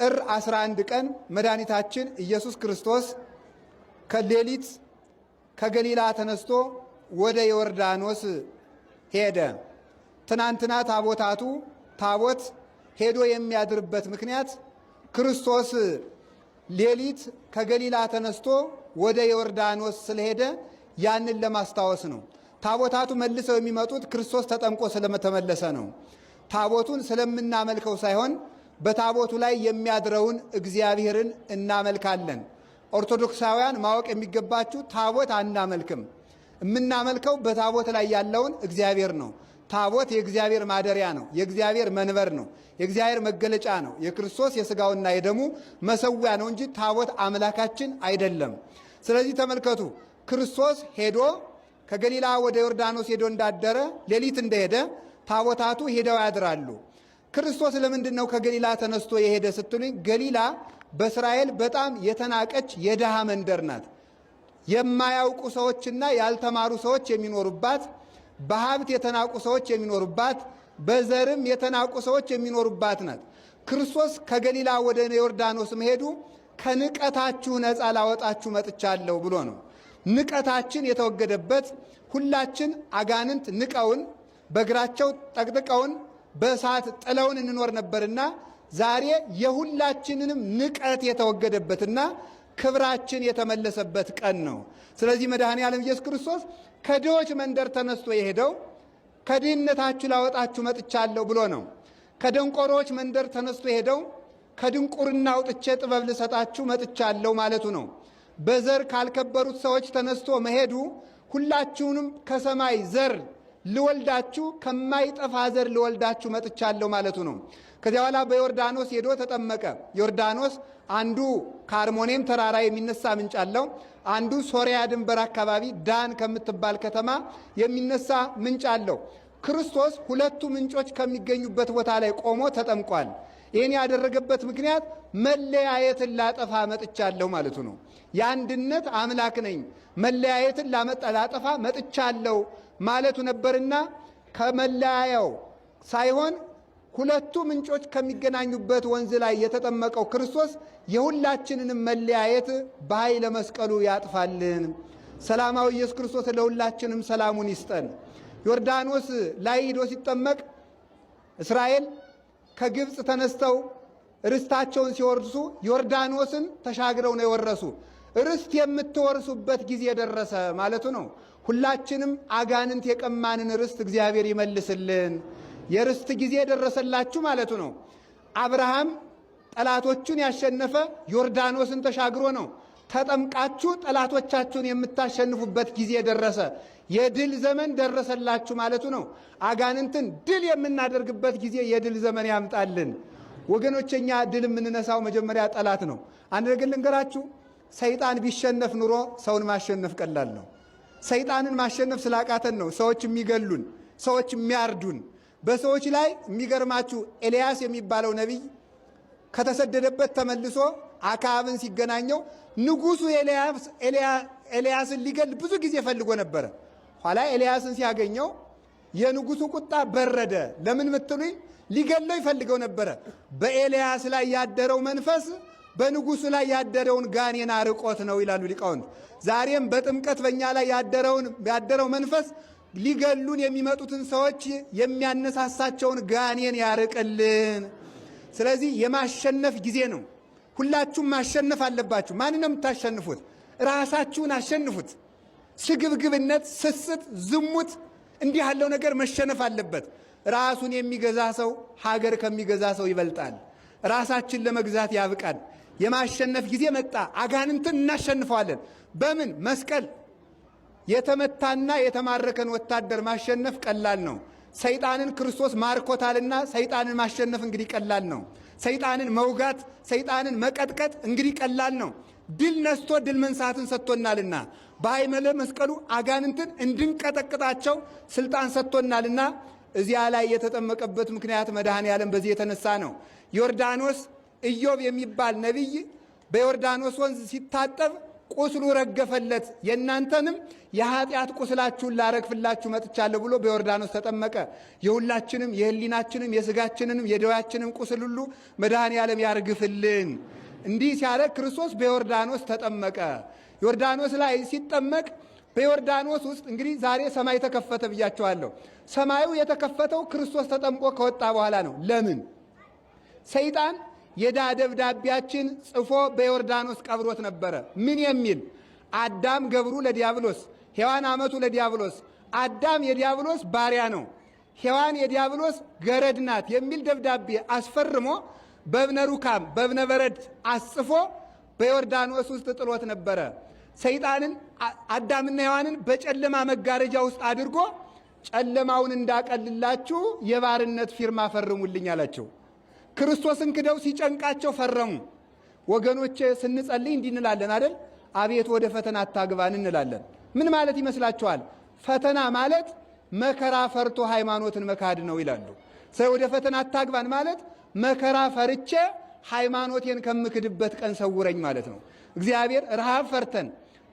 ጥር 11 ቀን መድኃኒታችን ኢየሱስ ክርስቶስ ከሌሊት ከገሊላ ተነስቶ ወደ ዮርዳኖስ ሄደ። ትናንትና ታቦት ሄዶ የሚያድርበት ምክንያት ክርስቶስ ሌሊት ከገሊላ ተነስቶ ወደ ዮርዳኖስ ስለሄደ ያንን ለማስታወስ ነው። ታቦታቱ መልሰው የሚመጡት ክርስቶስ ተጠምቆ ስለተመለሰ ነው። ታቦቱን ስለምናመልከው ሳይሆን በታቦቱ ላይ የሚያድረውን እግዚአብሔርን እናመልካለን። ኦርቶዶክሳውያን ማወቅ የሚገባችሁ ታቦት አናመልክም። የምናመልከው በታቦት ላይ ያለውን እግዚአብሔር ነው። ታቦት የእግዚአብሔር ማደሪያ ነው። የእግዚአብሔር መንበር ነው። የእግዚአብሔር መገለጫ ነው። የክርስቶስ የሥጋውና የደሙ መሰዊያ ነው እንጂ ታቦት አምላካችን አይደለም። ስለዚህ ተመልከቱ፣ ክርስቶስ ሄዶ ከገሊላ ወደ ዮርዳኖስ ሄዶ እንዳደረ ሌሊት እንደሄደ ታቦታቱ ሄደው ያድራሉ። ክርስቶስ ለምንድን ነው ከገሊላ ተነስቶ የሄደ ስትሉኝ፣ ገሊላ በእስራኤል በጣም የተናቀች የድሃ መንደር ናት። የማያውቁ ሰዎችና ያልተማሩ ሰዎች የሚኖሩባት፣ በሀብት የተናቁ ሰዎች የሚኖሩባት፣ በዘርም የተናቁ ሰዎች የሚኖሩባት ናት። ክርስቶስ ከገሊላ ወደ ዮርዳኖስ መሄዱ ከንቀታችሁ ነፃ ላወጣችሁ መጥቻለሁ ብሎ ነው። ንቀታችን የተወገደበት፣ ሁላችን አጋንንት ንቀውን በእግራቸው ጠቅጥቀውን በእሳት ጥለውን እንኖር ነበርና ዛሬ የሁላችንንም ንቀት የተወገደበትና ክብራችን የተመለሰበት ቀን ነው። ስለዚህ መድኃኔ ዓለም ኢየሱስ ክርስቶስ ከድሆች መንደር ተነስቶ የሄደው ከድህነታችሁ ላወጣችሁ መጥቻለሁ ብሎ ነው። ከደንቆሮች መንደር ተነስቶ የሄደው ከድንቁርና አውጥቼ ጥበብ ልሰጣችሁ መጥቻለሁ ማለቱ ነው። በዘር ካልከበሩት ሰዎች ተነስቶ መሄዱ ሁላችሁንም ከሰማይ ዘር ልወልዳችሁ ከማይጠፋ ዘር ልወልዳችሁ መጥቻለሁ ማለቱ ነው። ከዚያ በኋላ በዮርዳኖስ ሄዶ ተጠመቀ። ዮርዳኖስ አንዱ ከአርሞኔም ተራራ የሚነሳ ምንጭ አለው። አንዱ ሶሪያ ድንበር አካባቢ ዳን ከምትባል ከተማ የሚነሳ ምንጭ አለው። ክርስቶስ ሁለቱ ምንጮች ከሚገኙበት ቦታ ላይ ቆሞ ተጠምቋል። ይህን ያደረገበት ምክንያት መለያየትን ላጠፋ መጥቻለሁ ማለቱ ነው። የአንድነት አምላክ ነኝ፣ መለያየትን ላጠፋ መጥቻለሁ ማለቱ ነበርና ከመለያያው ሳይሆን ሁለቱ ምንጮች ከሚገናኙበት ወንዝ ላይ የተጠመቀው ክርስቶስ የሁላችንንም መለያየት በኃይለ መስቀሉ ያጥፋልን። ሰላማዊ ኢየሱስ ክርስቶስ ለሁላችንም ሰላሙን ይስጠን። ዮርዳኖስ ላይ ሄዶ ሲጠመቅ እስራኤል ከግብፅ ተነስተው ርስታቸውን ሲወርሱ ዮርዳኖስን ተሻግረው ነው የወረሱ። ርስት የምትወርሱበት ጊዜ ደረሰ ማለቱ ነው። ሁላችንም አጋንንት የቀማንን ርስት እግዚአብሔር ይመልስልን። የርስት ጊዜ ደረሰላችሁ ማለቱ ነው። አብርሃም ጠላቶቹን ያሸነፈ ዮርዳኖስን ተሻግሮ ነው። ተጠምቃችሁ ጠላቶቻችሁን የምታሸንፉበት ጊዜ ደረሰ፣ የድል ዘመን ደረሰላችሁ ማለቱ ነው። አጋንንትን ድል የምናደርግበት ጊዜ የድል ዘመን ያምጣልን። ወገኖችኛ ድል የምንነሳው መጀመሪያ ጠላት ነው። አንድ ነገር ልንገራችሁ፣ ሰይጣን ቢሸነፍ ኑሮ ሰውን ማሸነፍ ቀላል ነው። ሰይጣንን ማሸነፍ ስላቃተን ነው ሰዎች የሚገሉን፣ ሰዎች የሚያርዱን። በሰዎች ላይ የሚገርማችሁ ኤልያስ የሚባለው ነቢይ ከተሰደደበት ተመልሶ አክዓብን ሲገናኘው ንጉሡ ኤልያስን ሊገል ብዙ ጊዜ ፈልጎ ነበረ። ኋላ ኤልያስን ሲያገኘው የንጉሡ ቁጣ በረደ። ለምን ምትሉኝ? ሊገለው ይፈልገው ነበረ። በኤልያስ ላይ ያደረው መንፈስ በንጉሡ ላይ ያደረውን ጋኔን አርቆት ነው ይላሉ ሊቃውንት። ዛሬም በጥምቀት በእኛ ላይ ያደረው መንፈስ ሊገሉን የሚመጡትን ሰዎች የሚያነሳሳቸውን ጋኔን ያርቅልን። ስለዚህ የማሸነፍ ጊዜ ነው። ሁላችሁም ማሸነፍ አለባችሁ። ማን ነው የምታሸንፉት? ራሳችሁን አሸንፉት። ስግብግብነት፣ ስስት፣ ዝሙት እንዲህ ያለው ነገር መሸነፍ አለበት። ራሱን የሚገዛ ሰው ሀገር ከሚገዛ ሰው ይበልጣል። ራሳችን ለመግዛት ያብቃል። የማሸነፍ ጊዜ መጣ። አጋንንትን እናሸንፈዋለን። በምን? መስቀል። የተመታና የተማረከን ወታደር ማሸነፍ ቀላል ነው። ሰይጣንን ክርስቶስ ማርኮታልና ሰይጣንን ማሸነፍ እንግዲህ ቀላል ነው። ሰይጣንን መውጋት፣ ሰይጣንን መቀጥቀጥ እንግዲህ ቀላል ነው። ድል ነስቶ ድል መንሳትን ሰጥቶናልና በኃይለ መስቀሉ አጋንንትን እንድንቀጠቅጣቸው ስልጣን ሰጥቶናልና እዚያ ላይ የተጠመቀበት ምክንያት መድኃኔ ዓለም በዚህ የተነሳ ነው። ዮርዳኖስ ኢዮብ የሚባል ነቢይ በዮርዳኖስ ወንዝ ሲታጠብ ቁስሉ ረገፈለት። የእናንተንም የኃጢአት ቁስላችሁን ላረግፍላችሁ መጥቻለሁ ብሎ በዮርዳኖስ ተጠመቀ። የሁላችንም የህሊናችንም የስጋችንንም የደዌያችንም ቁስል ሁሉ መድኃኔ ዓለም ያርግፍልን። እንዲህ ሲያደርግ ክርስቶስ በዮርዳኖስ ተጠመቀ። ዮርዳኖስ ላይ ሲጠመቅ በዮርዳኖስ ውስጥ እንግዲህ ዛሬ ሰማይ ተከፈተ ብያቸዋለሁ። ሰማዩ የተከፈተው ክርስቶስ ተጠምቆ ከወጣ በኋላ ነው። ለምን? ሰይጣን የዕዳ ደብዳቤያችን ጽፎ በዮርዳኖስ ቀብሮት ነበረ። ምን የሚል? አዳም ገብሩ ለዲያብሎስ፣ ሔዋን አመቱ ለዲያብሎስ። አዳም የዲያብሎስ ባሪያ ነው፣ ሔዋን የዲያብሎስ ገረድ ናት የሚል ደብዳቤ አስፈርሞ በእብነ ሩካም በእብነ በረድ አስጽፎ በዮርዳኖስ ውስጥ ጥሎት ነበረ። ሰይጣንን አዳምና ሔዋንን በጨለማ መጋረጃ ውስጥ አድርጎ ጨለማውን እንዳቀልላችሁ የባርነት ፊርማ ፈርሙልኝ አላቸው። ክርስቶስን ክደው ሲጨንቃቸው ፈረሙ። ወገኖቼ ስንጸልይ እንዲህ እንላለን አይደል? አቤት ወደ ፈተና አታግባን እንላለን። ምን ማለት ይመስላችኋል? ፈተና ማለት መከራ ፈርቶ ሃይማኖትን መካድ ነው ይላሉ። ሰው ወደ ፈተና አታግባን ማለት መከራ ፈርቼ ሃይማኖቴን ከምክድበት ቀን ሰውረኝ ማለት ነው። እግዚአብሔር ረሃብ ፈርተን፣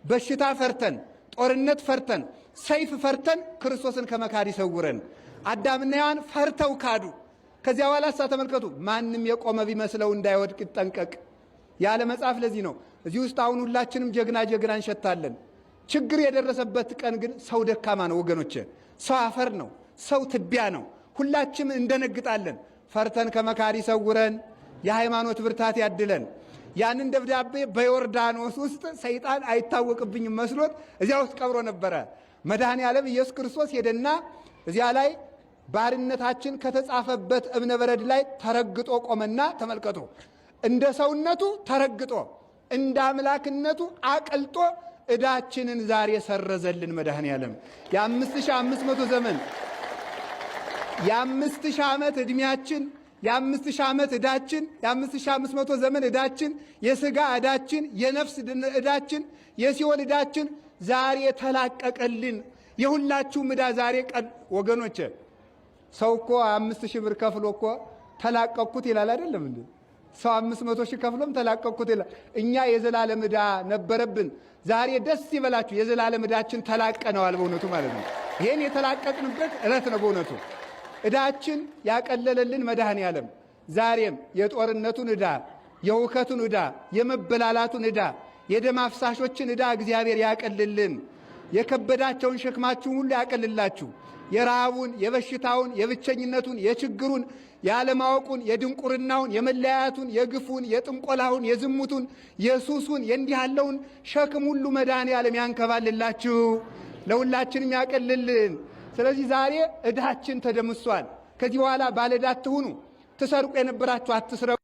በሽታ ፈርተን፣ ጦርነት ፈርተን፣ ሰይፍ ፈርተን ክርስቶስን ከመካድ ይሰውረን። አዳምና ሔዋን ፈርተው ካዱ። ከዚያ በኋላ ተመልከቱ፣ ማንም የቆመ ቢመስለው እንዳይወድቅ ይጠንቀቅ ያለ መጽሐፍ። ለዚህ ነው እዚህ ውስጥ አሁን ሁላችንም ጀግና ጀግና እንሸታለን። ችግር የደረሰበት ቀን ግን ሰው ደካማ ነው ወገኖቼ። ሰው አፈር ነው፣ ሰው ትቢያ ነው። ሁላችንም እንደነግጣለን። ፈርተን ከመካድ ይሰውረን፣ የሃይማኖት ብርታት ያድለን። ያንን ደብዳቤ በዮርዳኖስ ውስጥ ሰይጣን አይታወቅብኝም መስሎት እዚያ ውስጥ ቀብሮ ነበረ። መድኃኔ ዓለም ኢየሱስ ክርስቶስ ሄደና እዚያ ላይ ባርነታችን ከተጻፈበት እብነ በረድ ላይ ተረግጦ ቆመና ተመልከቱ፣ እንደ ሰውነቱ ተረግጦ እንደ አምላክነቱ አቀልጦ ዕዳችንን ዛሬ ሰረዘልን። መድኃኔ ዓለም የ5500 ዘመን የ5000 ዓመት ዕድሜያችን የ5000 ዓመት ዕዳችን የ5500 ዘመን ዕዳችን የሥጋ ዕዳችን የነፍስ ዕዳችን የሲኦል ዕዳችን ዛሬ ተላቀቀልን። የሁላችሁም ዕዳ ዛሬ ወገኖቼ ሰው እኮ 5000 ብር ከፍሎ እኮ ተላቀቅኩት ይላል አይደለም እንዴ? ሰው 500 ሺህ ከፍሎም ተላቀቅኩት ይላል። እኛ የዘላለም ዕዳ ነበረብን። ዛሬ ደስ ይበላችሁ፣ የዘላለም ዕዳችን ተላቀነዋል በእውነቱ ማለት ነው። ይሄን የተላቀቅንበት ዕለት ነው በእውነቱ። ዕዳችን ያቀለለልን መድኃኔ ዓለም ዛሬም የጦርነቱን ዕዳ፣ የውከቱን ዕዳ፣ የመበላላቱን ዕዳ፣ የደም አፍሳሾችን ዕዳ እግዚአብሔር ያቀልልን። የከበዳቸውን ሸክማችሁን ሁሉ ያቀልላችሁ። የረሃቡን፣ የበሽታውን፣ የብቸኝነቱን፣ የችግሩን፣ የአለማወቁን፣ የድንቁርናውን፣ የመለያየቱን፣ የግፉን፣ የጥንቆላውን፣ የዝሙቱን፣ የሱሱን የእንዲህ ያለውን ሸክም ሁሉ መድኃኔ ዓለም ያንከባልላችሁ፣ ለሁላችንም ያቀልልን። ስለዚህ ዛሬ ዕዳችን ተደምሷል። ከዚህ በኋላ ባለዕዳ አትሁኑ። ትሰርቁ የነበራችሁ አትስረቁ።